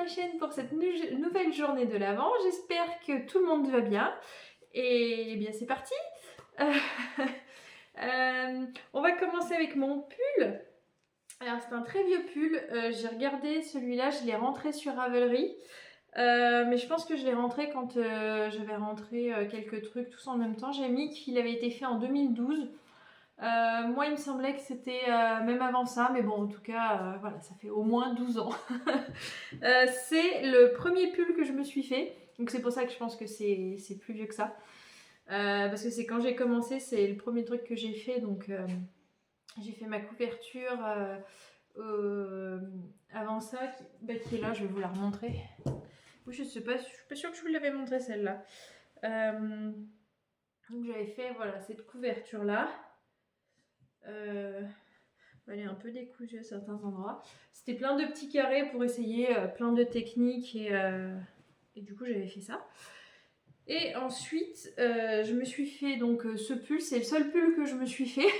chaîne pour cette nouvelle journée de l'Avent. J'espère que tout le monde va bien. Et bien c'est parti. On va commencer avec mon pull. Alors c'est un très vieux pull. J'ai regardé celui-là, je l'ai rentré sur Ravelry. Mais je pense que je l'ai rentré quand j'avais rentré quelques trucs tous en même temps. J'ai mis qu'il avait été fait en 2012. Moi, il me semblait que c'était même avant ça, mais bon, en tout cas, voilà, ça fait au moins 12 ans. C'est le premier pull que je me suis fait, donc c'est pour ça que je pense que c'est plus vieux que ça. Parce que c'est quand j'ai commencé, c'est le premier truc que j'ai fait, donc j'ai fait ma couverture avant ça, qui est là, je vais vous la remontrer. Oui, je suis pas sûre que je vous l'avais montré celle-là. Donc j'avais fait, voilà, cette couverture-là. Elle est un peu décousue à certains endroits. C'était plein de petits carrés pour essayer plein de techniques et du coup j'avais fait ça. Et ensuite je me suis fait donc ce pull, c'est le seul pull que je me suis fait.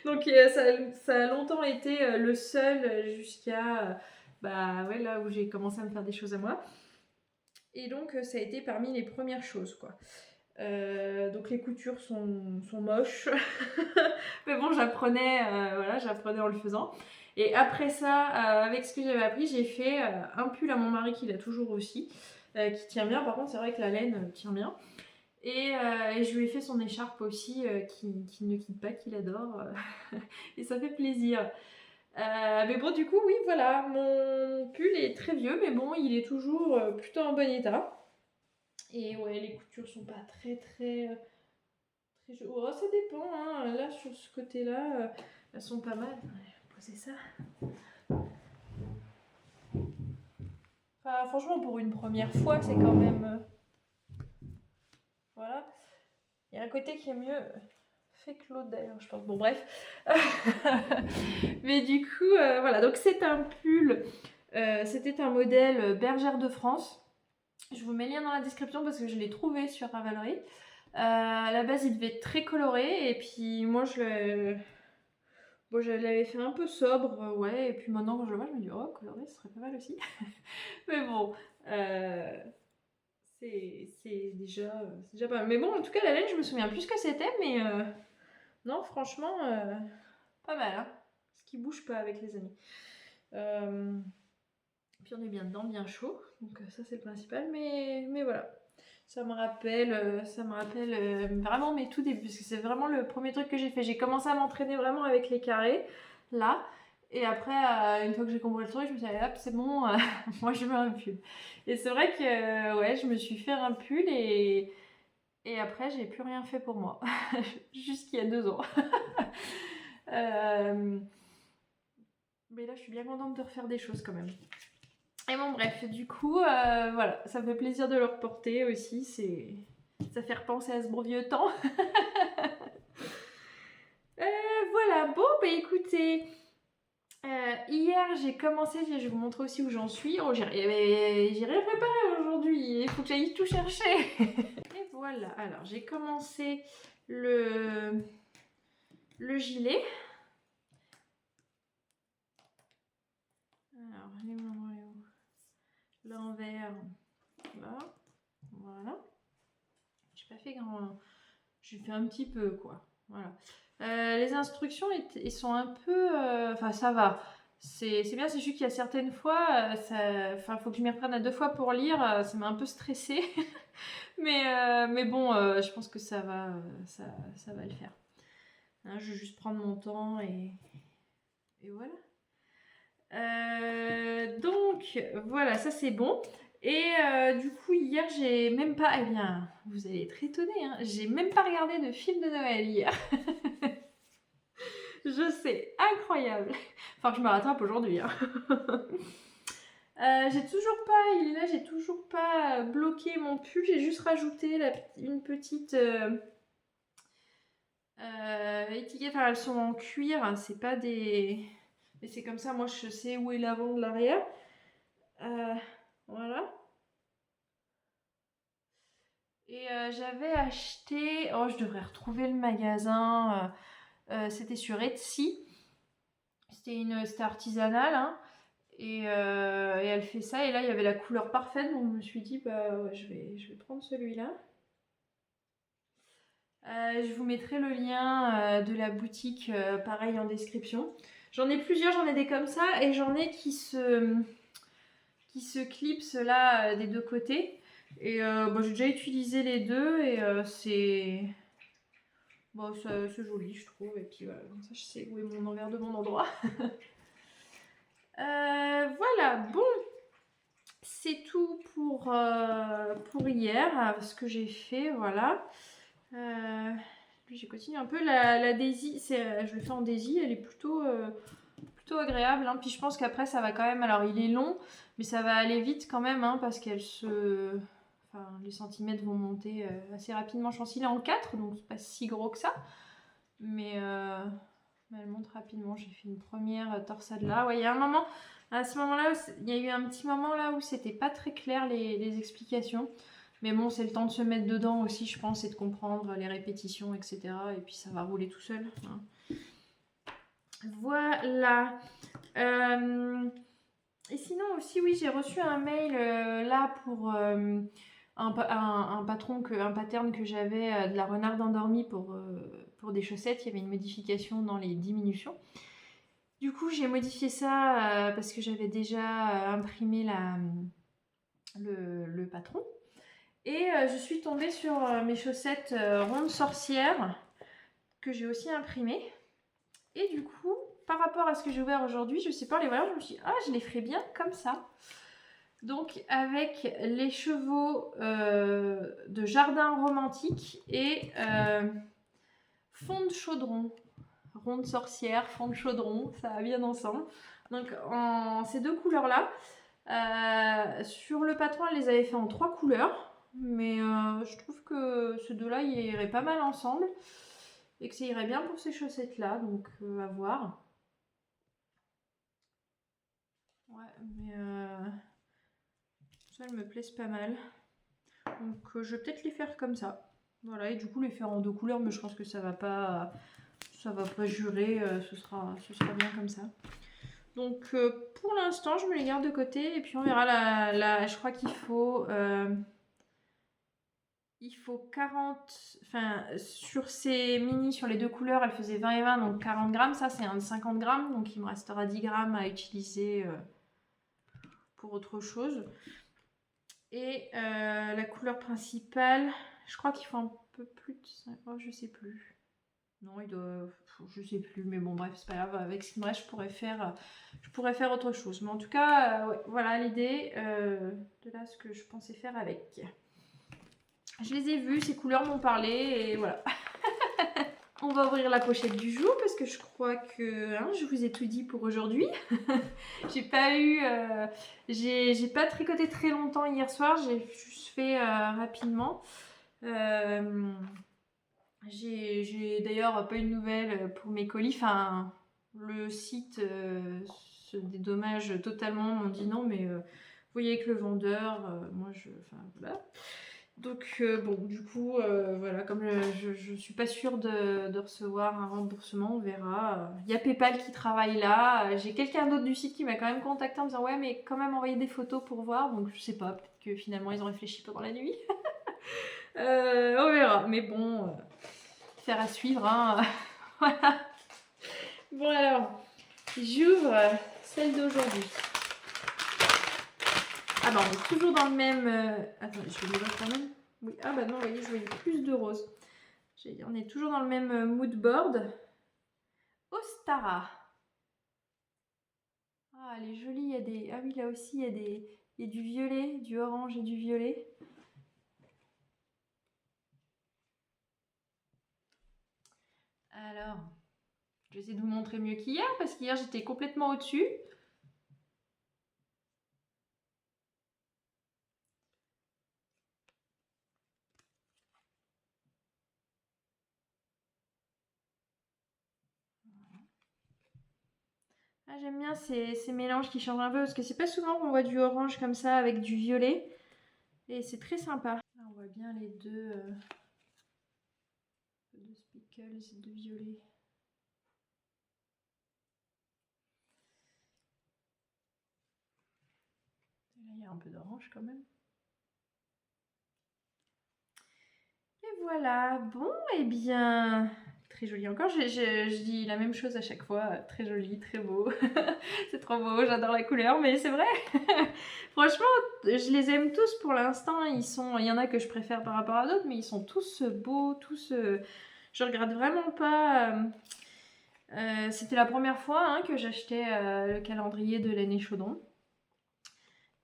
Donc ça a longtemps été le seul jusqu'à ouais, là où j'ai commencé à me faire des choses à moi. Et donc ça a été parmi les premières choses quoi. Donc les coutures sont moches. Mais bon, j'apprenais en le faisant. Et après ça, avec ce que j'avais appris, j'ai fait un pull à mon mari qui l'a toujours aussi, qui tient bien. Par contre, c'est vrai que la laine tient bien. Et je lui ai fait son écharpe aussi, qui ne quitte pas, qu'il adore. Et ça fait plaisir. Mais bon, du coup, oui, voilà, mon pull est très vieux, mais bon, il est toujours plutôt en bon état. Et ouais, les coutures sont pas très oh, ça dépend, hein. Là, sur ce côté-là, elles sont pas mal. Je vais poser ça. Enfin, franchement, pour une première fois, c'est quand même... Voilà. Il y a un côté qui est mieux fait que l'autre, d'ailleurs, je pense. Bon, bref. Mais du coup, voilà. Donc, c'est un pull. C'était un modèle Bergère de France. Je vous mets le lien dans la description parce que je l'ai trouvé sur Ravelry. À la base, il devait être très coloré. Et puis, moi, bon, je l'avais fait un peu sobre, ouais, et puis maintenant quand je le vois, je me dis, oh, coloré, ce serait pas mal aussi. Mais bon, c'est déjà pas mal. Mais bon, en tout cas, la laine, je me souviens plus ce que c'était, mais non, franchement, pas mal, hein. Ce qui bouge pas avec les années. Puis on est bien dedans, bien chaud, donc ça c'est le principal, mais voilà. Ça me rappelle vraiment mes tout débuts, parce que c'est vraiment le premier truc que j'ai fait. J'ai commencé à m'entraîner vraiment avec les carrés, là. Et après, une fois que j'ai compris le truc, je me suis dit, hop, c'est bon, moi je veux un pull. Et c'est vrai que, ouais, je me suis fait un pull et après, j'ai plus rien fait pour moi. Jusqu'il y a 2 ans. Mais là, je suis bien contente de refaire des choses quand même. Et bon, bref, du coup, voilà, ça me fait plaisir de le reporter aussi. Ça fait repenser à ce bon vieux temps. Voilà, bon, bah écoutez, hier j'ai commencé, je vais vous montrer aussi où j'en suis. Oh, j'ai rien préparé aujourd'hui, il faut que j'aille tout chercher. Et voilà, alors j'ai commencé le gilet. Alors, les mains l'envers, là, voilà. J'ai pas fait grand, j'ai fait un petit peu quoi, voilà. Les instructions ils sont un peu, enfin ça va. C'est bien, c'est juste qu'il y a certaines fois, faut que je m'y reprenne à 2 fois pour lire, ça m'a un peu stressée. mais bon, je pense que ça va le faire. Hein, je vais juste prendre mon temps et voilà. Donc voilà, ça c'est bon. Et du coup hier j'ai même pas, eh bien vous allez être étonnés, hein, j'ai même pas regardé de film de Noël hier. Je sais, incroyable. Enfin je me rattrape aujourd'hui. Hein. J'ai toujours pas, il est là, j'ai toujours pas bloqué mon pull, j'ai juste rajouté une petite étiquette, enfin elles sont en cuir, hein, c'est pas des... Mais c'est comme ça, moi je sais où est l'avant de l'arrière. Voilà. Et j'avais acheté, oh je devrais retrouver le magasin, c'était sur Etsy, c'était artisanal, hein. Et elle fait ça, et là il y avait la couleur parfaite, donc je me suis dit bah ouais, je vais prendre celui-là. Je vous mettrai le lien de la boutique, pareil en description. J'en ai plusieurs, j'en ai des comme ça, et j'en ai qui se clipsent là des deux côtés. Et bon, j'ai déjà utilisé les deux, et c'est bon, c'est joli je trouve, et puis voilà, comme ça je sais où est mon envers de mon endroit. Voilà, bon, c'est tout pour hier, ce que j'ai fait, voilà. Puis j'ai continué un peu la Daisy, je le fais en Daisy, elle est plutôt agréable, hein. Puis je pense qu'après ça va quand même, alors il est long, mais ça va aller vite quand même, hein, parce enfin, les centimètres vont monter assez rapidement. Je pense qu'il est en 4, donc c'est pas si gros que ça, mais elle monte rapidement. J'ai fait une première torsade là. Ouais, il y a un moment, à ce moment-là, il y a eu un petit moment là où c'était pas très clair les explications. Mais bon, c'est le temps de se mettre dedans aussi, je pense, et de comprendre les répétitions, etc. Et puis ça va rouler tout seul, hein. Voilà. Et sinon aussi, oui, j'ai reçu un mail là pour un pattern que j'avais de la renarde endormie pour des chaussettes. Il y avait une modification dans les diminutions. Du coup, j'ai modifié ça parce que j'avais déjà imprimé le patron. Et je suis tombée sur mes chaussettes rondes sorcières que j'ai aussi imprimées. Et du coup, par rapport à ce que j'ai ouvert aujourd'hui, je sais pas les valeurs, je me suis dit, ah, je les ferai bien comme ça. Donc avec les chevaux de jardin romantique et fond de chaudron. Ronde sorcière, fond de chaudron, ça va bien ensemble. Donc en ces deux couleurs-là. Sur le patron, elle les avait fait en 3 couleurs. Mais je trouve que ces deux-là, ils iraient pas mal ensemble. Et que ça irait bien pour ces chaussettes-là. Donc à voir. Ouais, mais ça, elles me plaisent pas mal. Donc je vais peut-être les faire comme ça. Voilà, et du coup les faire en 2 couleurs, mais je pense que ça va pas jurer, ce sera bien comme ça. Donc pour l'instant, je me les garde de côté, et puis on verra je crois qu'il faut 40, enfin sur ces mini, sur les 2 couleurs, elle faisait 20 et 20, donc 40 grammes, ça c'est un de 50 grammes, donc il me restera 10 grammes à utiliser pour autre chose. Et la couleur principale, je crois qu'il faut un peu plus de 5, oh, je sais plus. Non, il doit, je sais plus, mais bon bref, c'est pas grave, avec ce qui me reste, je pourrais faire autre chose. Mais en tout cas, ouais, voilà l'idée de là ce que je pensais faire avec. Je les ai vus, ces couleurs m'ont parlé, et voilà. On va ouvrir la pochette du jour parce que je crois que je vous ai tout dit pour aujourd'hui. J'ai pas tricoté très longtemps hier soir, j'ai juste fait rapidement. J'ai d'ailleurs pas eu de nouvelles pour mes colis. Enfin, le site se dédommage totalement, m'ont dit non, mais vous voyez avec le vendeur, enfin voilà. Donc bon, du coup, voilà, comme je suis pas sûre de recevoir un remboursement, on verra. Il y a PayPal qui travaille là. J'ai quelqu'un d'autre du site qui m'a quand même contacté en me disant ouais, mais quand même envoyer des photos pour voir. Donc je sais pas, peut-être que finalement ils ont réfléchi pendant la nuit. On verra. Mais bon, faire à suivre, hein. Voilà. Bon alors, j'ouvre celle d'aujourd'hui. Ah bah on est toujours dans le même... Attendez, je vais le voir quand même. Oui, ah bah non, vous voyez, je voyais plus de rose. On est toujours dans le même mood board. Ostara. Ah, elle est jolie, il y a des... Ah oui, là aussi, il y a du violet, du orange et du violet. Alors, je vais essayer de vous montrer mieux qu'hier, parce qu'hier, j'étais complètement au-dessus. Ah, j'aime bien ces mélanges qui changent un peu, parce que c'est pas souvent qu'on voit du orange comme ça avec du violet. Et c'est très sympa. Là, on voit bien les deux speckles et deux violets. un peu d'orange quand même. Et voilà, bon, et bien, très joli encore. Je dis la même chose à chaque fois, très joli, très beau. C'est trop beau, j'adore la couleur, mais c'est vrai. Franchement, je les aime tous pour l'instant. Il y en a que je préfère par rapport à d'autres, mais ils sont tous beaux, tous. Je regrette vraiment pas. C'était la première fois hein, que j'achetais le calendrier de l'année Chaudron.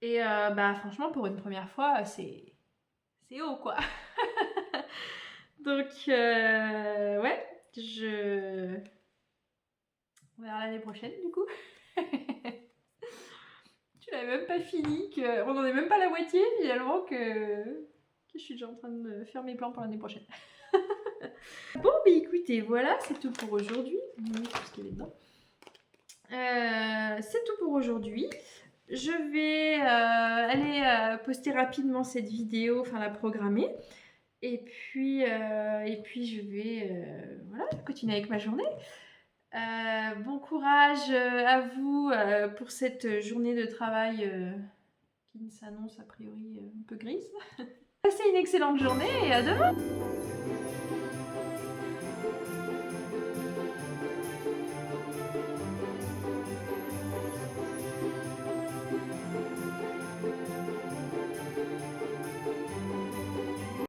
Et bah franchement, pour une première fois, c'est haut quoi. Donc ouais, on verra l'année prochaine du coup. Tu l'avais même pas fini, on n'en est même pas à la moitié finalement que je suis déjà en train de faire mes plans pour l'année prochaine. Bon, bah écoutez, voilà, c'est tout pour aujourd'hui. Tout ce qu'il y avait dedans. C'est tout pour aujourd'hui. Je vais aller poster rapidement cette vidéo, enfin la programmer. Et puis je vais voilà, continuer avec ma journée. Bon courage à vous pour cette journée de travail qui s'annonce a priori un peu grise. Passez une excellente journée et à demain!